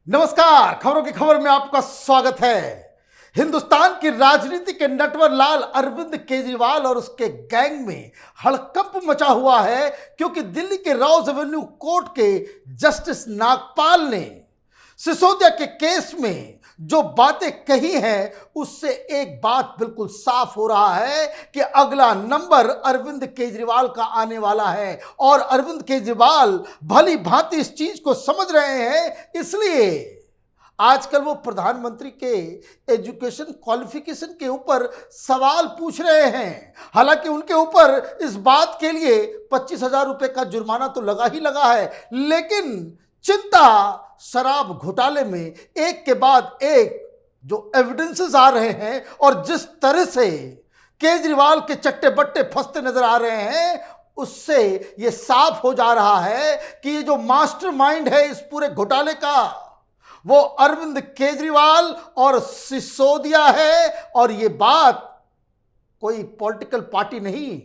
नमस्कार, खबरों की खबर में आपका स्वागत है। हिंदुस्तान की राजनीति के नटवर लाल अरविंद केजरीवाल और उसके गैंग में हड़कंप मचा हुआ है, क्योंकि दिल्ली के रॉज एवेन्यू कोर्ट के जस्टिस नागपाल ने सिसोदिया के केस में जो बातें कही हैं, उससे एक बात बिल्कुल साफ हो रहा है कि अगला नंबर अरविंद केजरीवाल का आने वाला है। और अरविंद केजरीवाल भली भांति इस चीज को समझ रहे हैं, इसलिए आजकल वो प्रधानमंत्री के एजुकेशन क्वालिफिकेशन के ऊपर सवाल पूछ रहे हैं। हालांकि उनके ऊपर इस बात के लिए 25,000 रुपए का जुर्माना तो लगा ही लगा है, लेकिन चिंता शराब घोटाले में एक के बाद एक जो एविडेंसेस आ रहे हैं और जिस तरह से केजरीवाल के चट्टे बट्टे फंसते नजर आ रहे हैं, उससे यह साफ हो जा रहा है कि ये जो मास्टरमाइंड है इस पूरे घोटाले का, वो अरविंद केजरीवाल और सिसोदिया है। और ये बात कोई पॉलिटिकल पार्टी नहीं,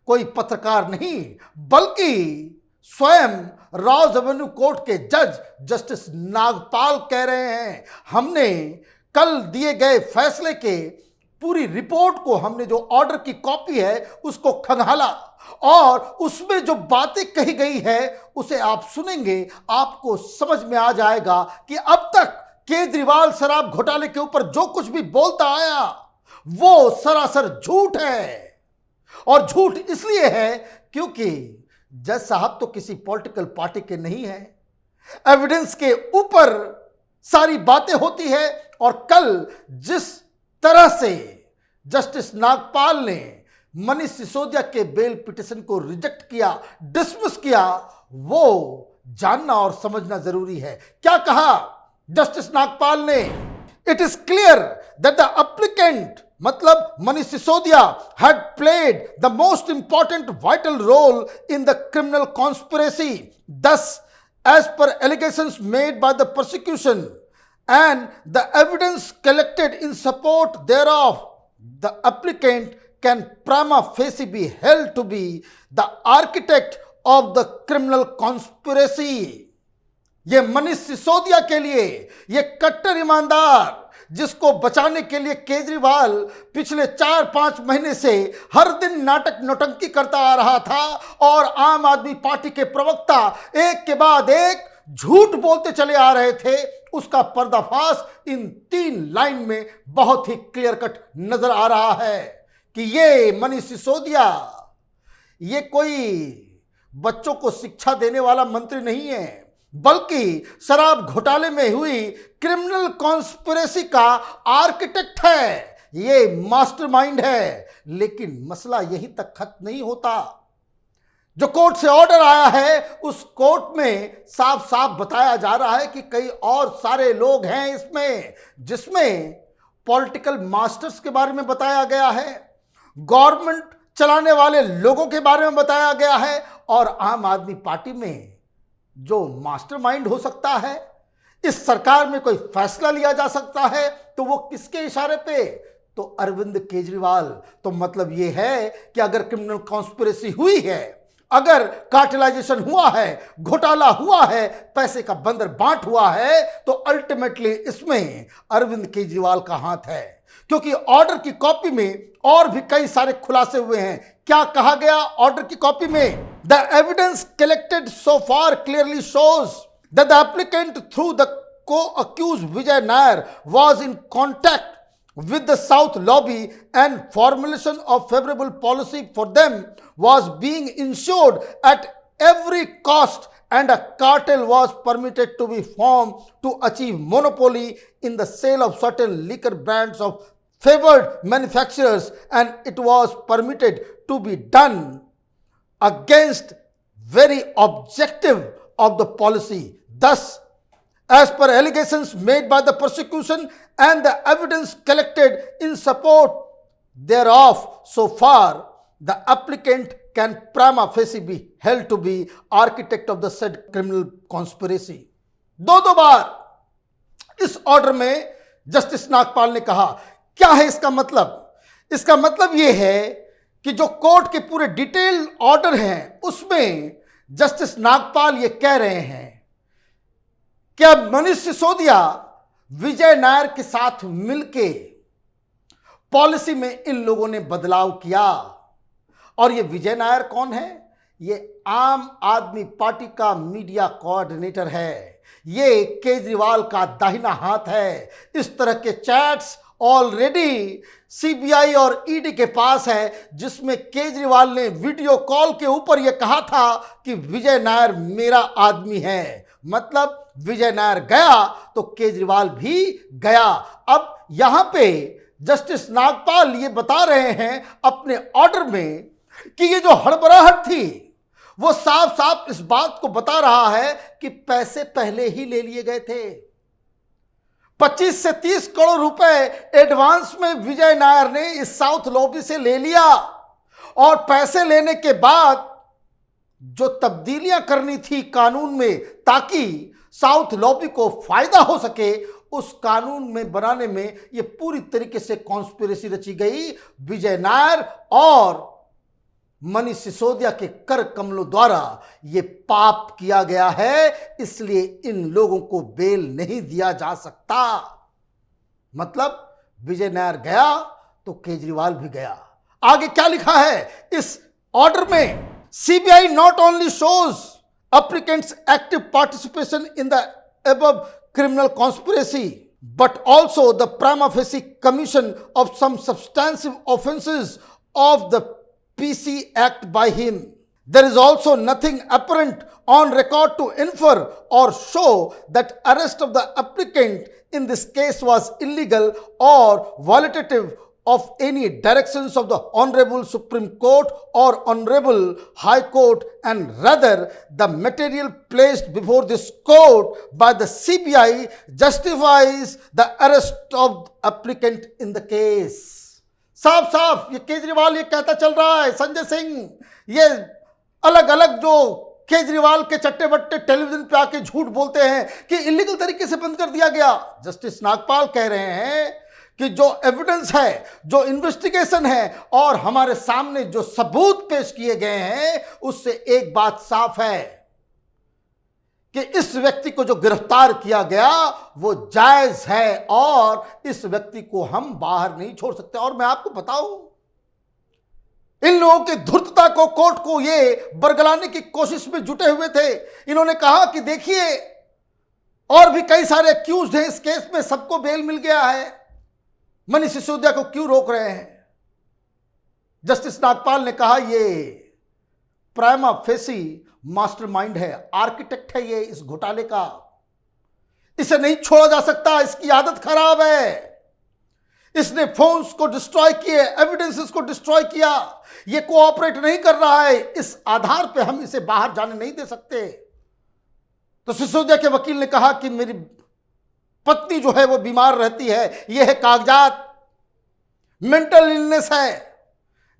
कोई पत्रकार नहीं, बल्कि स्वयं रॉज एवेन्यू कोर्ट के जज जस्टिस नागपाल कह रहे हैं। हमने कल दिए गए फैसले के पूरी रिपोर्ट को, हमने जो ऑर्डर की कॉपी है उसको खंगाला और उसमें जो बातें कही गई है उसे आप सुनेंगे, आपको समझ में आ जाएगा कि अब तक केजरीवाल शराब घोटाले के ऊपर जो कुछ भी बोलता आया वो सरासर झूठ है। और झूठ इसलिए है क्योंकि जज साहब तो किसी पॉलिटिकल पार्टी के नहीं हैं। एविडेंस के ऊपर सारी बातें होती है। और कल जिस तरह से जस्टिस नागपाल ने मनीष सिसोदिया के बेल पिटिशन को रिजेक्ट किया, डिसमिस किया, वो जानना और समझना जरूरी है। क्या कहा जस्टिस नागपाल ने? It is clear that the applicant, मतलब Manish Sisodia, had played the most important vital role in the criminal conspiracy. Thus, as per allegations made by the prosecution and the evidence collected in support thereof, the applicant can prima facie be held to be the architect of the criminal conspiracy. ये मनीष सिसोदिया के लिए, ये कट्टर ईमानदार जिसको बचाने के लिए केजरीवाल पिछले 4-5 महीने से हर दिन नाटक नौटंकी करता आ रहा था और आम आदमी पार्टी के प्रवक्ता एक के बाद एक झूठ बोलते चले आ रहे थे, उसका पर्दाफाश इन 3 लाइन में बहुत ही क्लियर कट नजर आ रहा है कि ये मनीष सिसोदिया ये कोई बच्चों को शिक्षा देने वाला मंत्री नहीं है, बल्कि शराब घोटाले में हुई क्रिमिनल कॉन्स्पिरेसी का आर्किटेक्ट है, ये मास्टरमाइंड है। लेकिन मसला यहीं तक खत्म नहीं होता। जो कोर्ट से ऑर्डर आया है उस कोर्ट में साफ साफ बताया जा रहा है कि कई और सारे लोग हैं इसमें, जिसमें पॉलिटिकल मास्टर्स के बारे में बताया गया है, गवर्नमेंट चलाने वाले लोगों के बारे में बताया गया है, और आम आदमी पार्टी में जो मास्टरमाइंड हो सकता है, इस सरकार में कोई फैसला लिया जा सकता है, तो वो किसके इशारे पे? तो अरविंद केजरीवाल। तो मतलब ये है कि अगर क्रिमिनल कॉन्स्पिरेसी हुई है, अगर कार्टेलाइजेशन हुआ है, घोटाला हुआ है, पैसे का बंदर बांट हुआ है, तो अल्टीमेटली इसमें अरविंद केजरीवाल का हाथ है। क्योंकि ऑर्डर की कॉपी में और भी कई सारे खुलासे हुए हैं। क्या कहा गया ऑर्डर की कॉपी में? The evidence collected so far clearly shows that the applicant through the co-accused Vijay Nair was in contact with the South lobby and formulation of favorable policy for them was being ensured at every cost, and a cartel was permitted to be formed to achieve monopoly in the sale of certain liquor brands of favored manufacturers, and it was permitted to be done against very objective of the policy. Thus, as per allegations made by the prosecution and the evidence collected in support thereof, so far the applicant can prima facie be held to be architect of the said criminal conspiracy. दो बार इस order में justice Nagpal ने कहा। क्या है इसका मतलब? इसका मतलब यह है कि जो कोर्ट के पूरे डिटेल ऑर्डर हैं उसमें जस्टिस नागपाल ये कह रहे हैं क्या मनीष सिसोदिया विजय नायर के साथ मिलके पॉलिसी में इन लोगों ने बदलाव किया? और ये विजय नायर कौन है? ये आम आदमी पार्टी का मीडिया कोऑर्डिनेटर है, ये केजरीवाल का दाहिना हाथ है। इस तरह के चैट्स ऑलरेडी सीबीआई और ईडी के पास है, जिसमें केजरीवाल ने वीडियो कॉल के ऊपर यह कहा था कि विजय नायर मेरा आदमी है। मतलब विजय नायर गया तो केजरीवाल भी गया। अब यहां पे जस्टिस नागपाल ये बता रहे हैं अपने ऑर्डर में कि ये जो हड़बड़ाहट थी वो साफ साफ इस बात को बता रहा है कि पैसे पहले ही ले लिए गए थे। 25 से 30 करोड़ रुपए एडवांस में विजय नायर ने इस साउथ लॉबी से ले लिया और पैसे लेने के बाद जो तब्दीलियां करनी थी कानून में ताकि साउथ लॉबी को फायदा हो सके, उस कानून में बनाने में यह पूरी तरीके से कॉन्स्पिरेसी रची गई। विजय नायर और मनीष सिसोदिया के कर कमलों द्वारा यह पाप किया गया है, इसलिए इन लोगों को बेल नहीं दिया जा सकता। मतलब विजय नायर गया तो केजरीवाल भी गया। आगे क्या लिखा है इस ऑर्डर में? CBI not only shows applicants' active participation in the above criminal conspiracy, but also the prima facie commission of some substantive offences of the PC Act by him. There is also nothing apparent on record to infer or show that arrest of the applicant in this case was illegal or violative of any directions of the Honorable Supreme Court or Honorable High Court, and rather the material placed before this court by the CBI justifies the arrest of the applicant in the case. साफ साफ ये केजरीवाल ये कहता चल रहा है, संजय सिंह ये अलग अलग जो केजरीवाल के चट्टे बट्टे टेलीविजन पे आके झूठ बोलते हैं कि इलीगल तरीके से बंद कर दिया गया। जस्टिस नागपाल कह रहे हैं कि जो एविडेंस है, जो इन्वेस्टिगेशन है और हमारे सामने जो सबूत पेश किए गए हैं, उससे एक बात साफ है कि इस व्यक्ति को जो गिरफ्तार किया गया वो जायज है और इस व्यक्ति को हम बाहर नहीं छोड़ सकते। और मैं आपको बताऊं, इन लोगों की धूर्तता को, कोर्ट को ये बरगलाने की कोशिश में जुटे हुए थे। इन्होंने कहा कि देखिए और भी कई सारे अक्यूज्ड हैं इस केस में, सबको बेल मिल गया है, मनीष सिसोदिया को क्यों रोक रहे हैं? जस्टिस नागपाल ने कहा ये प्राइमा फेसी मास्टरमाइंड है, आर्किटेक्ट है ये इस घोटाले का, इसे नहीं छोड़ा जा सकता, इसकी आदत खराब है, इसने फोन्स को डिस्ट्रॉय किए, एविडेंसेस को डिस्ट्रॉय किया, ये कोऑपरेट नहीं कर रहा है, इस आधार पे हम इसे बाहर जाने नहीं दे सकते। तो सिसोदिया के वकील ने कहा कि मेरी पत्नी जो है वो बीमार रहती है, ये है कागजात, मेंटल इलनेस है।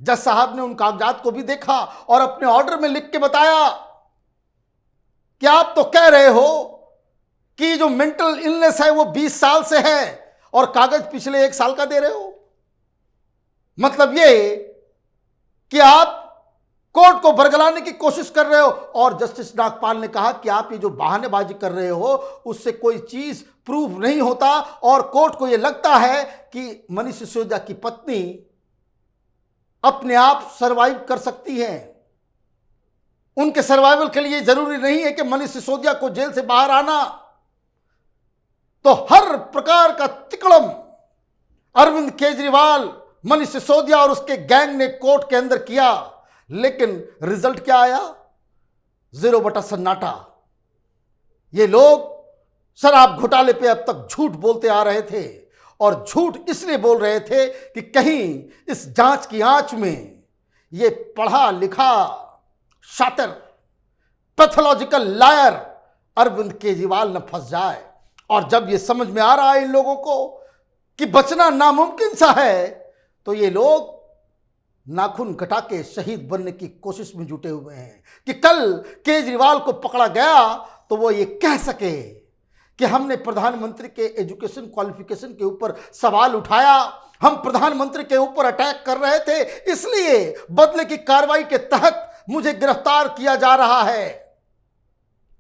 जज साहब ने उन कागजात को भी देखा और अपने ऑर्डर में लिख के बताया कि आप तो कह रहे हो कि जो मेंटल इलनेस है वो 20 साल से है और कागज पिछले 1 साल का दे रहे हो। मतलब ये कि आप कोर्ट को बरगलाने की कोशिश कर रहे हो। और जस्टिस नागपाल ने कहा कि आप ये जो बहानेबाजी कर रहे हो उससे कोई चीज प्रूव नहीं होता और कोर्ट को ये लगता है कि मनीष सिसोदिया की पत्नी अपने आप सरवाइव कर सकती है। उनके सर्वाइवल के लिए जरूरी नहीं है कि मनीष सिसोदिया को जेल से बाहर आना। तो हर प्रकार का तिकड़म अरविंद केजरीवाल, मनीष सिसोदिया और उसके गैंग ने कोर्ट के अंदर किया, लेकिन रिजल्ट क्या आया? 0 बटा सन्नाटा। ये लोग शराब घोटाले पे अब तक झूठ बोलते आ रहे थे और झूठ इसलिए बोल रहे थे कि कहीं इस जांच की आंच में ये पढ़ा लिखा शातिर पैथोलॉजिकल लायर अरविंद केजरीवाल न फंस जाए। और जब ये समझ में आ रहा है इन लोगों को कि बचना नामुमकिन सा है, तो ये लोग नाखून कटा के शहीद बनने की कोशिश में जुटे हुए हैं कि कल केजरीवाल को पकड़ा गया तो वो ये कह सके कि हमने प्रधानमंत्री के एजुकेशन क्वालिफिकेशन के ऊपर सवाल उठाया, हम प्रधानमंत्री के ऊपर अटैक कर रहे थे, इसलिए बदले की कार्रवाई के तहत मुझे गिरफ्तार किया जा रहा है।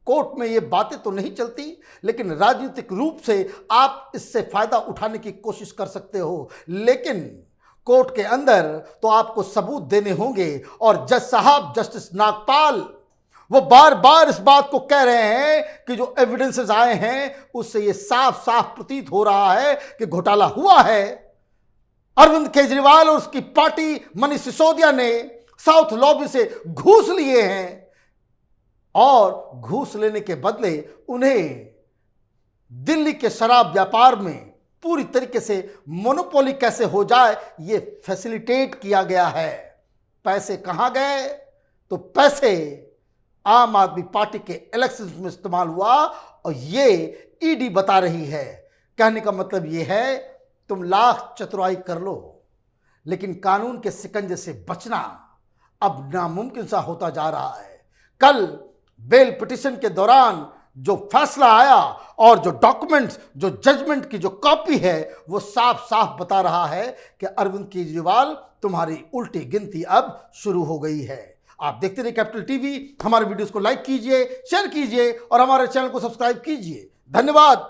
कोर्ट में ये बातें तो नहीं चलती, लेकिन राजनीतिक रूप से आप इससे फायदा उठाने की कोशिश कर सकते हो। लेकिन कोर्ट के अंदर तो आपको सबूत देने होंगे। और जज साहब, जस्टिस नागपाल, वो बार बार इस बात को कह रहे हैं कि जो एविडेंसेस आए हैं उससे ये साफ साफ प्रतीत हो रहा है कि घोटाला हुआ है। अरविंद केजरीवाल और उसकी पार्टी मनीष सिसोदिया ने साउथ लॉबी से घूस लिए हैं और घूस लेने के बदले उन्हें दिल्ली के शराब व्यापार में पूरी तरीके से मोनोपोली कैसे हो जाए ये फैसिलिटेट किया गया है। पैसे कहां गए? तो पैसे आम आदमी पार्टी के इलेक्शंस में इस्तेमाल हुआ और ये ईडी बता रही है। कहने का मतलब ये है, तुम लाख चतुराई कर लो लेकिन कानून के शिकंजे से बचना अब नामुमकिन सा होता जा रहा है। कल बेल पिटीशन के दौरान जो फैसला आया और जो डॉक्यूमेंट्स, जो जजमेंट की जो कॉपी है, वो साफ साफ बता रहा है कि अरविंद केजरीवाल, तुम्हारी उल्टी गिनती अब शुरू हो गई है। आप देखते रहिए कैपिटल टीवी। हमारे वीडियोस को लाइक कीजिए, शेयर कीजिए और हमारे चैनल को सब्सक्राइब कीजिए। धन्यवाद।